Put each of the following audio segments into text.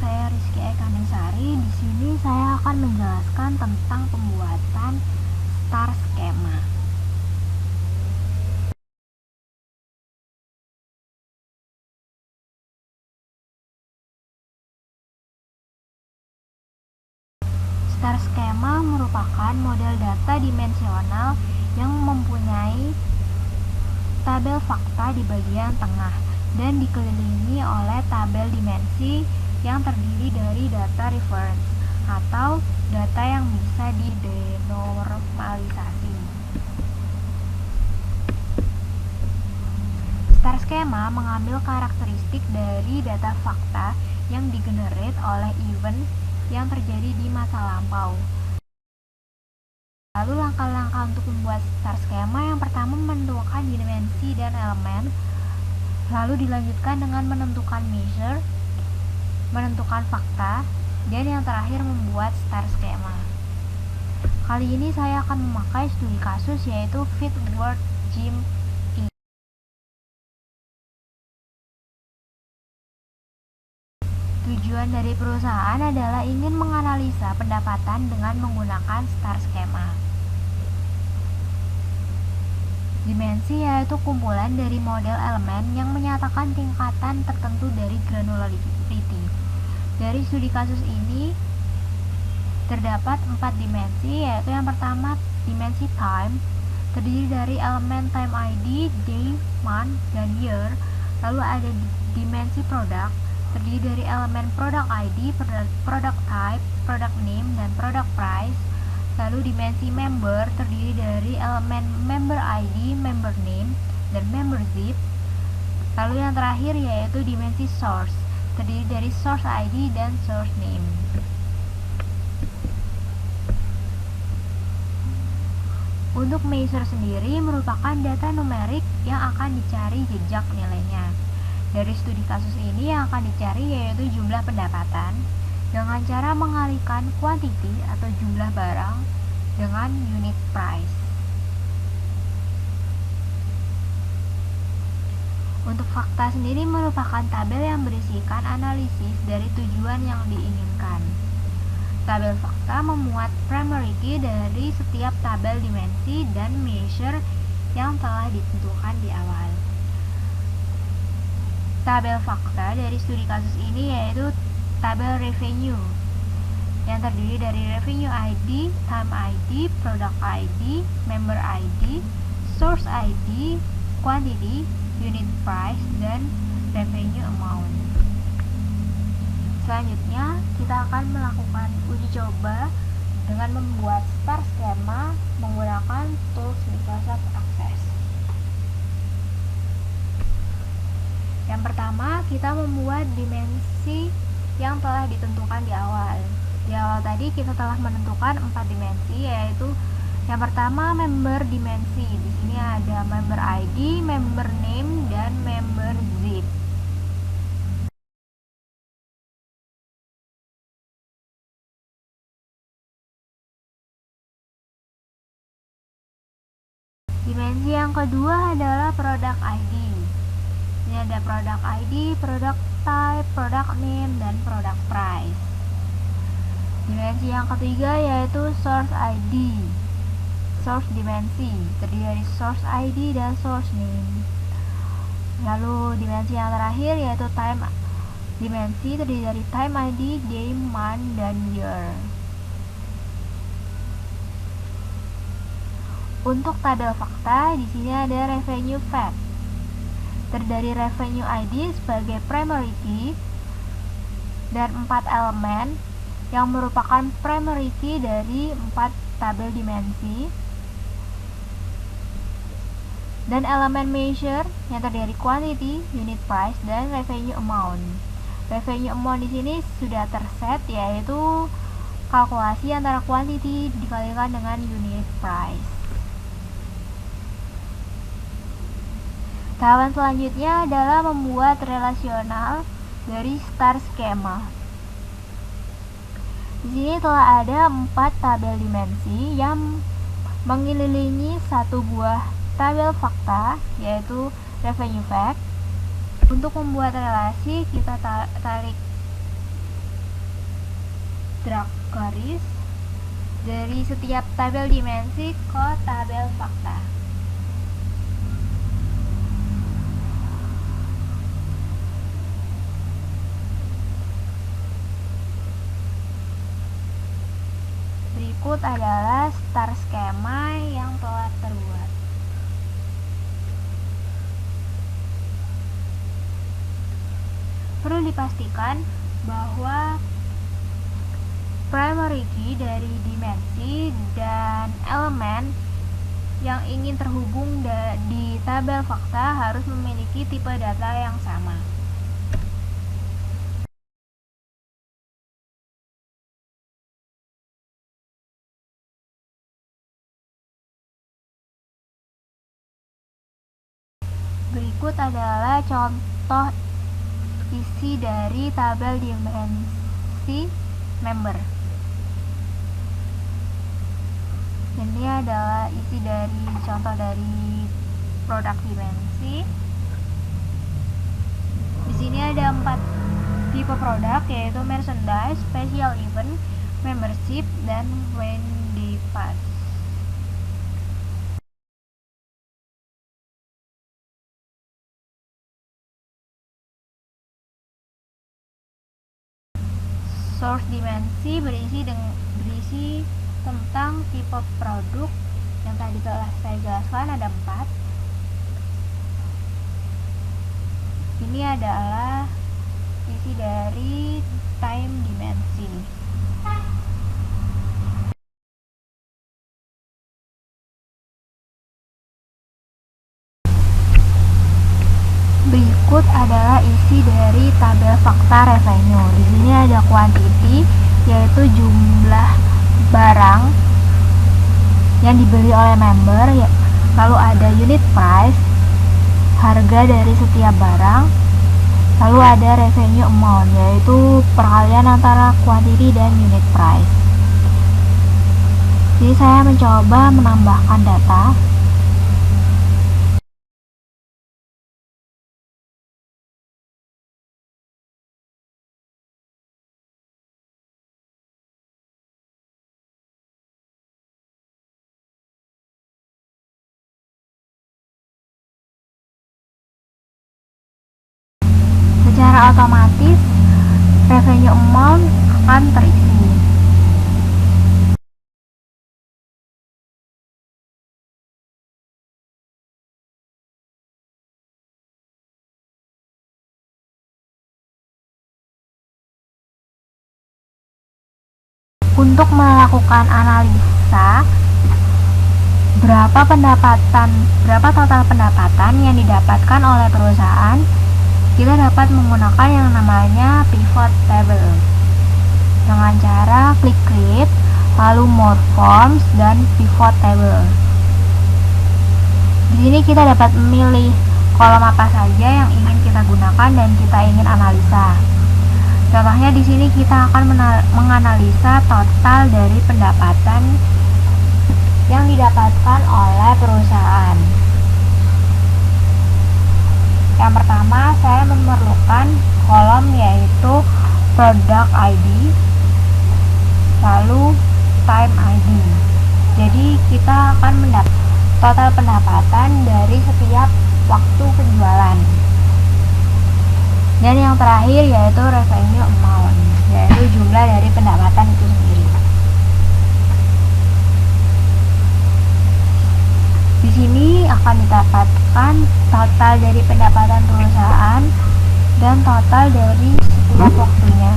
saya Rizky Ekaningsari. Di sini saya akan menjelaskan tentang pembuatan star skema. Star skema merupakan model data dimensional yang mempunyai tabel fakta di bagian tengah dan dikelilingi oleh tabel dimensi yang terdiri dari data reference atau data yang bisa didenormalisasi. Star skema mengambil karakteristik dari data fakta yang digenerate oleh event yang terjadi di masa lampau. Lalu langkah-langkah untuk membuat star skema: yang pertama, menentukan dimensi dan elemen, lalu dilanjutkan dengan menentukan measure, menentukan fakta, dan yang terakhir membuat star skema. Kali ini saya akan memakai studi kasus yaitu Fitworth Gym Inc. Tujuan dari perusahaan adalah ingin menganalisa pendapatan dengan menggunakan star skema. Dimensi yaitu kumpulan dari model elemen yang menyatakan tingkatan tertentu dari granularity. Dari studi kasus ini terdapat 4 dimensi, yaitu yang pertama dimensi time, terdiri dari elemen time ID, day, month, dan year. Lalu ada dimensi product, terdiri dari elemen product ID, product type, product name, dan product price. Lalu dimensi member, terdiri dari elemen member ID, member name, dan membership. Lalu yang terakhir yaitu dimensi source, terdiri dari source ID dan source name. Untuk measure sendiri merupakan data numerik yang akan dicari jejak nilainya. Dari studi kasus ini yang akan dicari yaitu jumlah pendapatan dengan cara mengalihkan quantity atau jumlah barang dengan unit price. Untuk fakta sendiri merupakan tabel yang berisikan analisis dari tujuan yang diinginkan. Tabel fakta memuat primary key dari setiap tabel dimensi dan measure yang telah ditentukan di awal. Tabel fakta dari studi kasus ini yaitu tabel revenue yang terdiri dari revenue ID, time ID, product ID, member ID, source ID, quantity, unit price, dan revenue amount. Selanjutnya, kita akan melakukan uji coba dengan membuat star skema menggunakan tools Microsoft Access. Yang pertama, kita membuat dimensi yang telah ditentukan di awal. Di awal tadi kita telah menentukan 4 dimensi, yaitu yang pertama member dimensi. Di sini ada member ID, member name, dan member zip. Dimensi yang kedua adalah product ID. Ini ada product ID, product type, product name, dan product price. Dimensi yang ketiga yaitu source ID. Source dimensi terdiri dari source ID dan source name. Lalu dimensi yang terakhir yaitu time dimensi, terdiri dari time ID, day, month, dan year. Untuk tabel fakta, di sini ada revenue fact. Terdiri dari revenue ID sebagai primary key dan 4 elemen yang merupakan primary key dari 4 tabel dimensi, dan elemen measure yang terdiri dari quantity, unit price, dan revenue amount. Revenue amount di sini sudah terset, yaitu kalkulasi antara quantity dikalikan dengan unit price. Tahapan selanjutnya adalah membuat relasional dari star skema. Di sini telah ada 4 tabel dimensi yang mengelilingi satu buah tabel fakta, yaitu revenue fact. Untuk membuat relasi, kita tarik drag garis dari setiap tabel dimensi ke tabel fakta. Berikut adalah star skema yang telah terbuat. Perlu dipastikan bahwa primary key dari dimensi dan elemen yang ingin terhubung di tabel fakta harus memiliki tipe data yang sama. Berikut adalah contoh isi dari tabel dimensi member. Ini adalah isi dari contoh dari produk dimensi. Di sini ada 4 tipe produk, yaitu merchandise, special event, membership, dan Wendy Pass. Source dimensi berisi tentang tipe produk yang tadi telah saya jelaskan, ada 4. Ini adalah isi dari time dimensi. Berikut adalah isi dari tabel fakta revenue. Di sini ada quantity, yaitu jumlah barang yang dibeli oleh member, lalu ada unit price, harga dari setiap barang, lalu ada revenue amount, yaitu perkalian antara quantity dan unit price. Jadi saya mencoba menambahkan data. Secara otomatis revenue amount akan terisi. Untuk melakukan analisa berapa total pendapatan yang didapatkan oleh perusahaan, kita dapat menggunakan yang namanya pivot table dengan cara klik create, lalu more forms, dan pivot table. Di sini kita dapat memilih kolom apa saja yang ingin kita gunakan dan kita ingin analisa. Contohnya di sini kita akan menganalisa total dari pendapatan yang didapatkan oleh perusahaan. Yang pertama, saya memerlukan kolom yaitu product ID, lalu time ID. Jadi kita akan mendapat total pendapatan dari setiap waktu penjualan. Dan yang terakhir yaitu revenue amount, yaitu jumlah dari pendapatan itu sendiri. Di sini akan didapatkan total dari pendapatan perusahaan dan total dari setiap waktunya.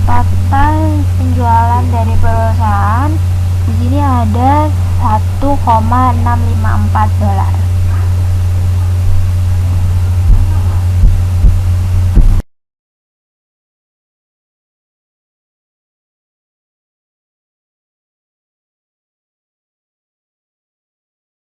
Total penjualan dari perusahaan di sini ada $1,654.